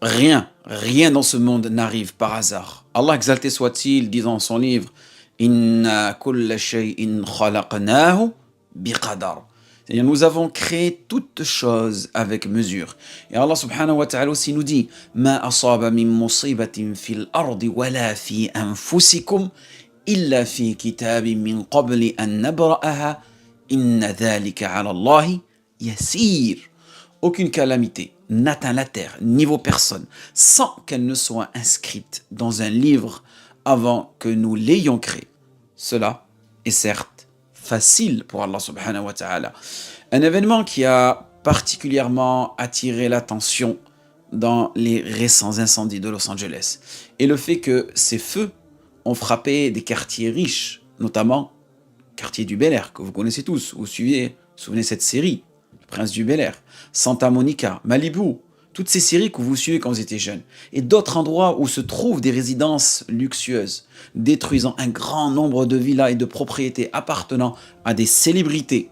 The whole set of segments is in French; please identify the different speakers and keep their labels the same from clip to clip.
Speaker 1: rien dans ce monde n'arrive par hasard. Allah exalté soit-il dit dans son livre Inna kulla shay'in khalaqnahu biqadar. C'est-à-dire nous avons créé toutes choses avec mesure. Et Allah subhanahu wa ta'ala aussi nous dit Ma asaba min musibatin fil ardi wala fi anfusikum illa fi kitabin min qabli an nabra'aha inna dhalika 'ala Allahi yasir. Aucune calamité n'atteint la terre, ni vos personnes, sans qu'elle ne soit inscrite dans un livre avant que nous l'ayons créé. Cela est certes facile pour Allah subhanahu wa ta'ala. Un événement qui a particulièrement attiré l'attention dans les récents incendies de Los Angeles est le fait que ces feux ont frappé des quartiers riches, notamment le quartier du Bel-Air, que vous connaissez tous, vous souvenez de cette série, Le Prince du Bel-Air, Santa Monica, Malibu, toutes ces séries que vous suivez quand vous étiez jeune, et d'autres endroits où se trouvent des résidences luxueuses, détruisant un grand nombre de villas et de propriétés appartenant à des célébrités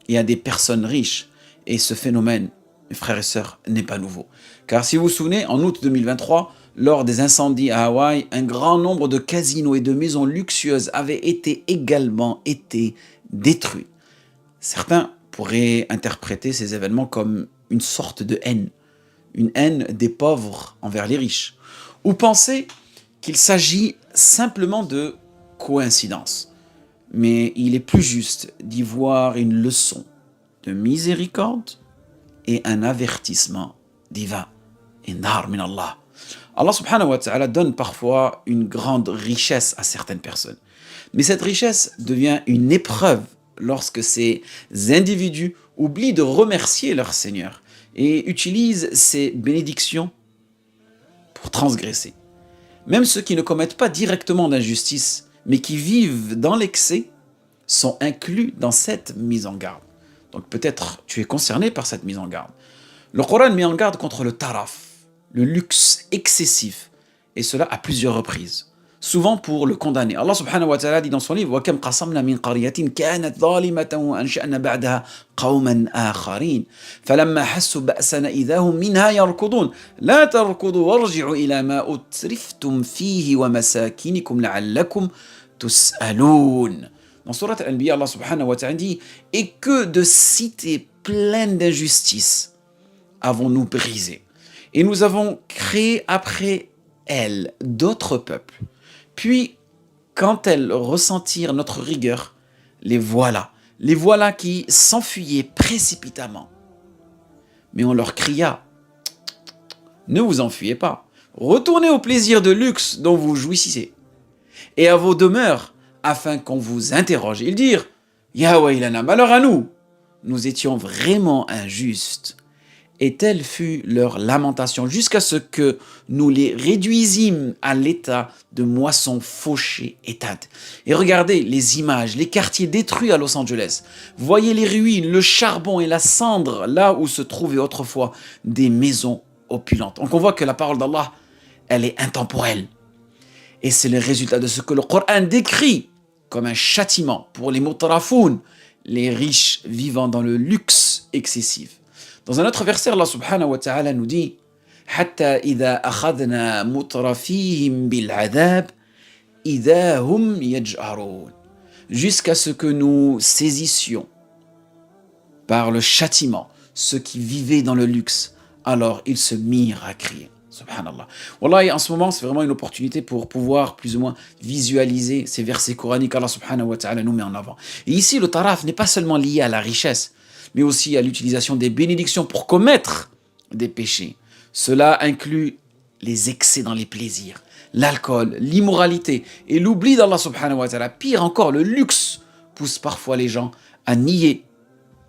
Speaker 1: et à des personnes riches. Et ce phénomène, mes frères et sœurs, n'est pas nouveau. Car si vous vous souvenez, en août 2023, lors des incendies à Hawaï, un grand nombre de casinos et de maisons luxueuses avaient également été détruits. Certains pourraient interpréter ces événements comme une sorte de haine, une haine des pauvres envers les riches, ou penser qu'il s'agit simplement de coïncidence. Mais il est plus juste d'y voir une leçon de miséricorde et un avertissement divin. Innar min Allah. Allah subhanahu wa ta'ala donne parfois une grande richesse à certaines personnes. Mais cette richesse devient une épreuve lorsque ces individus oublient de remercier leur Seigneur et utilisent ces bénédictions pour transgresser. Même ceux qui ne commettent pas directement d'injustice, mais qui vivent dans l'excès, sont inclus dans cette mise en garde. Donc peut-être tu es concerné par cette mise en garde. Le Coran met en garde contre le taraf, le luxe excessif, et cela à plusieurs reprises. Souvent pour le condamner. Allah subhanahu wa ta'ala dit dans son livre وَكَمْ قَصَمْنَا مِنْ قَرْيَةٍ كَانَتْ ظَالِمَةً وَأَنْشَأْنَا بَعْدَهَا قَوْمًا آخَرِينَ فَلَمَّا حَسُّوا بَأْسَنَا إِذَا هُمْ مِنْهَا يَرْكُضُونَ لَا تَرْكُضُوا وَارْجِعُوا إِلَى مَا أُتْرِفْتُمْ فِيهِ وَمَسَاكِنِكُمْ لَعَلَّكُمْ تُسْأَلُونَ. Dans Surat Al-Anbiya, Allah subhanahu wa ta'ala dit Et que de cités pleines d'injustice avons-nous brisé, et nous avons créé après elles d'autres peuples. Puis, quand elles ressentirent notre rigueur, les voilà qui s'enfuyaient précipitamment. Mais on leur cria, ne vous enfuyez pas, retournez au plaisir de luxe dont vous jouissez, et à vos demeures, afin qu'on vous interroge. Ils dirent, Ya waylana, malheur à nous, nous étions vraiment injustes. Et telle fut leur lamentation jusqu'à ce que nous les réduisîmes à l'état de moissons fauchées, éteintes. Et regardez les images, les quartiers détruits à Los Angeles. Voyez les ruines, le charbon et la cendre, là où se trouvaient autrefois des maisons opulentes. Donc on voit que la parole d'Allah, elle est intemporelle. Et c'est le résultat de ce que le Coran décrit comme un châtiment pour les mutrafoun, les riches vivant dans le luxe excessif. Dans un autre verset, Allah subhanahu wa ta'ala nous dit حَتَّى إِذَا أَخَذْنَا مُتْرَفِيهِمْ بِالْعَذَابِ إِذَا هُمْ يَجْأَرُونَ. Jusqu'à ce que nous saisissions par le châtiment ceux qui vivaient dans le luxe, alors ils se mirent à crier. Subhanallah. Wallahi, en ce moment, c'est vraiment une opportunité pour pouvoir plus ou moins visualiser ces versets coraniques qu'Allah subhanahu wa ta'ala nous met en avant. Et ici, le taraf n'est pas seulement lié à la richesse, mais aussi à l'utilisation des bénédictions pour commettre des péchés. Cela inclut les excès dans les plaisirs, l'alcool, l'immoralité et l'oubli d'Allah subhanahu wa ta'ala. Pire encore, le luxe pousse parfois les gens à nier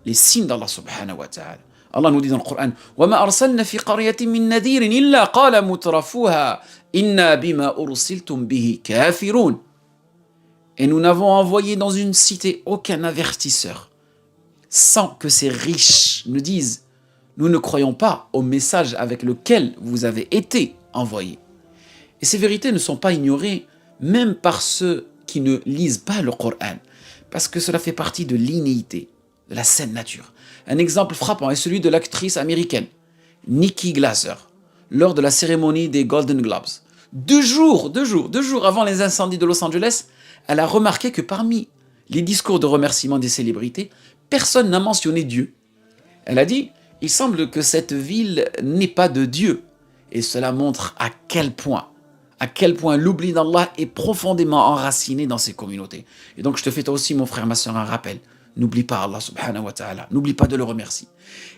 Speaker 1: les signes d'Allah subhanahu wa ta'ala. Allah nous dit dans le Coran وَمَا أَرْسَلْنَا فِي قَرْيَةٍ مِّن نَذِيرٍ إِلَّا قَالَ مُتْرَفُوهَا إِنَّا بِمَا أُرْسِلْتُمْ بِهِ كَافِرُونَ. Et nous n'avons envoyé dans une cité aucun avertisseur, sans que ces riches nous disent nous ne croyons pas au message avec lequel vous avez été envoyés. Et ces vérités ne sont pas ignorées même par ceux qui ne lisent pas le Coran, parce que cela fait partie de l'innéité, de la saine nature. Un exemple frappant est celui de l'actrice américaine Nikki Glaser. lors de la cérémonie des Golden Globes. 2 jours avant les incendies de Los Angeles, elle a remarqué que parmi les discours de remerciement des célébrités, personne n'a mentionné Dieu. Elle a dit, il semble que cette ville n'est pas de Dieu. Et cela montre à quel point l'oubli d'Allah est profondément enraciné dans ces communautés. Et donc je te fais toi aussi, mon frère, ma soeur, un rappel. N'oublie pas Allah subhanahu wa ta'ala, n'oublie pas de le remercier.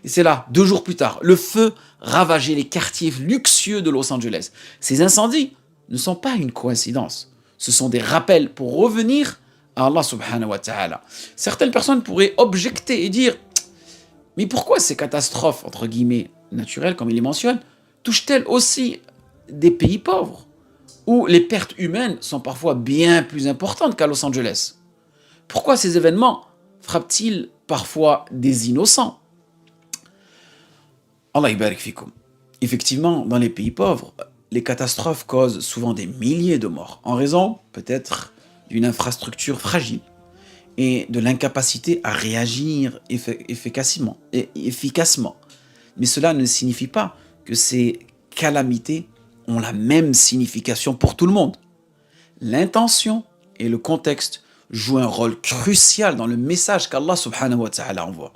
Speaker 1: Et c'est là, 2 jours plus tard, le feu ravageait les quartiers luxueux de Los Angeles. Ces incendies ne sont pas une coïncidence. Ce sont des rappels pour revenir à Allah subhanahu wa ta'ala. Certaines personnes pourraient objecter et dire « Mais pourquoi ces catastrophes, entre guillemets, naturelles, comme il les mentionne, touchent-elles aussi des pays pauvres, où les pertes humaines sont parfois bien plus importantes qu'à Los Angeles? Pourquoi ces événements frappent-ils parfois des innocents ?» Allah yabarik fikum. Effectivement, dans les pays pauvres, les catastrophes causent souvent des milliers de morts, en raison peut-être d'une infrastructure fragile et de l'incapacité à réagir efficacement. Mais cela ne signifie pas que ces calamités ont la même signification pour tout le monde. L'intention et le contexte jouent un rôle crucial dans le message qu'Allah subhanahu wa ta'ala envoie.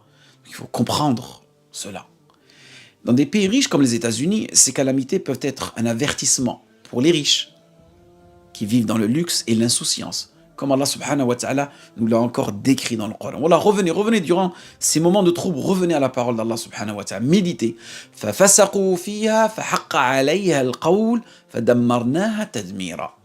Speaker 1: Il faut comprendre cela. Dans des pays riches comme les États-Unis, ces calamités peuvent être un avertissement pour les riches qui vivent dans le luxe et l'insouciance, comme Allah subhanahu wa ta'ala nous l'a encore décrit dans le Coran. Voilà, revenez durant ces moments de trouble, revenez à la parole d'Allah subhanahu wa ta'ala, méditez. فَفَسَقُوا فِيهَا فَحَقَّ عَلَيْهَا الْقَوْلُ فَدَمَّرْنَاهَا تَدْمِيرًا.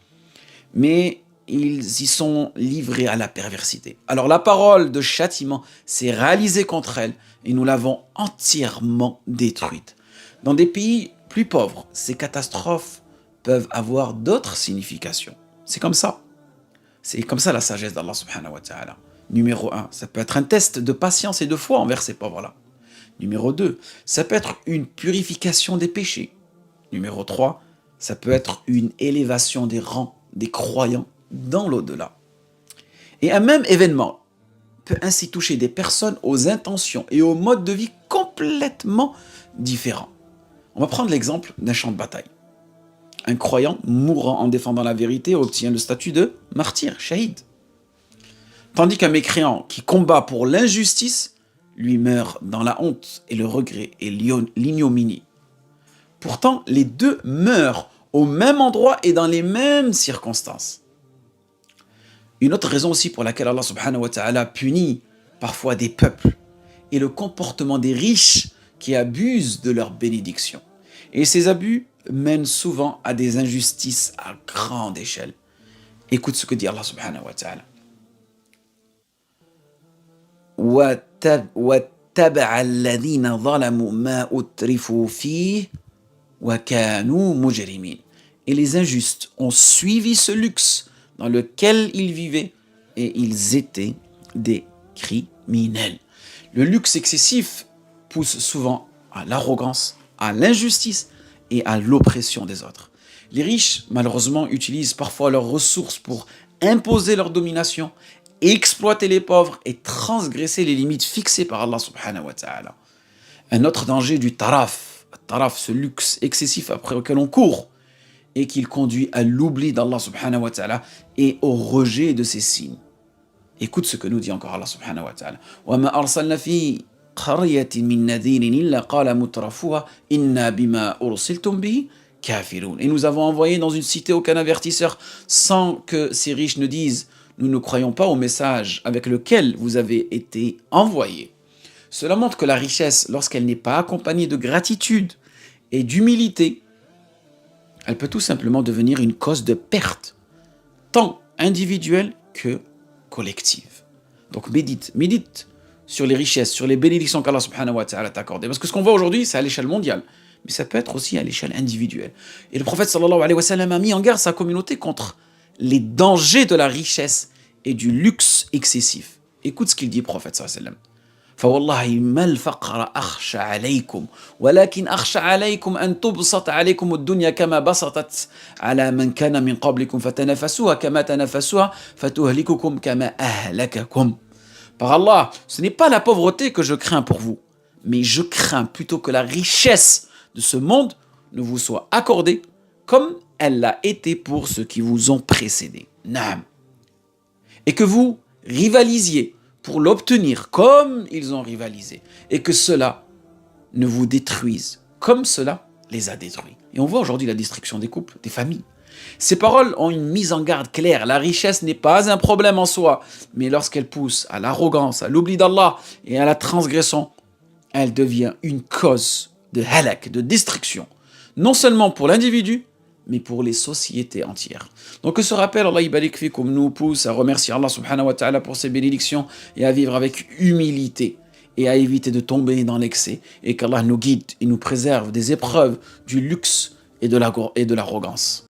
Speaker 1: Mais ils y sont livrés à la perversité. Alors la parole de châtiment s'est réalisée contre elle et nous l'avons entièrement détruite. Dans des pays plus pauvres, ces catastrophes peuvent avoir d'autres significations. C'est comme ça. C'est comme ça la sagesse d'Allah subhanahu wa ta'ala. Numéro 1, ça peut être un test de patience et de foi envers ces pauvres-là. Numéro 2, ça peut être une purification des péchés. Numéro 3, ça peut être une élévation des rangs des croyants dans l'au-delà. Et un même événement peut ainsi toucher des personnes aux intentions et aux modes de vie complètement différents. On va prendre l'exemple d'un champ de bataille. Un croyant mourant en défendant la vérité obtient le statut de martyr, shahid. Tandis qu'un mécréant qui combat pour l'injustice, lui meurt dans la honte et le regret et l'ignominie. Pourtant, les deux meurent au même endroit et dans les mêmes circonstances. Une autre raison aussi pour laquelle Allah subhanahu wa ta'ala punit parfois des peuples est le comportement des riches qui abusent de leur bénédiction. Et ces abus mènent souvent à des injustices à grande échelle. Écoute ce que dit Allah subhanahu wa ta'ala. وَاتَّبَعَ الَّذِينَ ظَلَمُوا مَا أُتْرِفُوا فِيهِ وَكَانُوا مُجْرِمِينَ. Et les injustes ont suivi ce luxe dans lequel ils vivaient et ils étaient des criminels. Le luxe excessif pousse souvent à l'arrogance, à l'injustice et à l'oppression des autres. Les riches, malheureusement, utilisent parfois leurs ressources pour imposer leur domination, exploiter les pauvres et transgresser les limites fixées par Allah subhanahu wa ta'ala. Un autre danger du taraf, ce luxe excessif après auquel on court, et qu'il conduit à l'oubli d'Allah subhanahu wa ta'ala et au rejet de ses signes. Écoute ce que nous dit encore Allah subhanahu wa ta'ala. وَمَا أَرْسَلْنَا فِي قَرْيَةٍ مِّن نَذِيرٍ إِلَّا قَالَ مُتْرَفُوهَا إِنَّا بِمَا أُرْسِلْتُمْ بِهِ كَافِرُونَ. Et nous avons envoyé dans une cité aucun avertisseur sans que ces riches ne disent « Nous ne croyons pas au message avec lequel vous avez été envoyés ». Cela montre que la richesse, lorsqu'elle n'est pas accompagnée de gratitude et d'humilité, elle peut tout simplement devenir une cause de perte, tant individuelle que collective. Donc médite sur les richesses, sur les bénédictions qu'Allah subhanahu wa ta'ala t'a accordées. Parce que ce qu'on voit aujourd'hui, c'est à l'échelle mondiale, mais ça peut être aussi à l'échelle individuelle. Et le prophète sallallahu alayhi wa sallam a mis en garde sa communauté contre les dangers de la richesse et du luxe excessif. Écoute ce qu'il dit, prophète sallallahu alayhi wa sallam. فوالله ما الفقر أخشى عليكم ولكن أخشى عليكم أن تبسط عليكم الدنيا كما بسطت على من كان من قبلكم فتنافسوها كما تنافسوها فتهلككم كما أهلككم. Par Allah, ce n'est pas la pauvreté que je crains pour vous, mais je crains plutôt que la richesse de ce monde ne vous soit accordée comme elle l'a été pour ceux qui vous ont précédés. Naam. Et que vous rivalisiez pour l'obtenir comme ils ont rivalisé. Et que cela ne vous détruise comme cela les a détruits. Et on voit aujourd'hui la destruction des couples, des familles. Ces paroles ont une mise en garde claire. La richesse n'est pas un problème en soi, mais lorsqu'elle pousse à l'arrogance, à l'oubli d'Allah et à la transgression, elle devient une cause de halak, de destruction, non seulement pour l'individu, mais pour les sociétés entières. Donc ce rappel, Allah barik fikoum, nous pousse à remercier Allah subhanahu wa ta'ala pour ses bénédictions et à vivre avec humilité et à éviter de tomber dans l'excès et qu'Allah nous guide et nous préserve des épreuves, du luxe et de l'arrogance.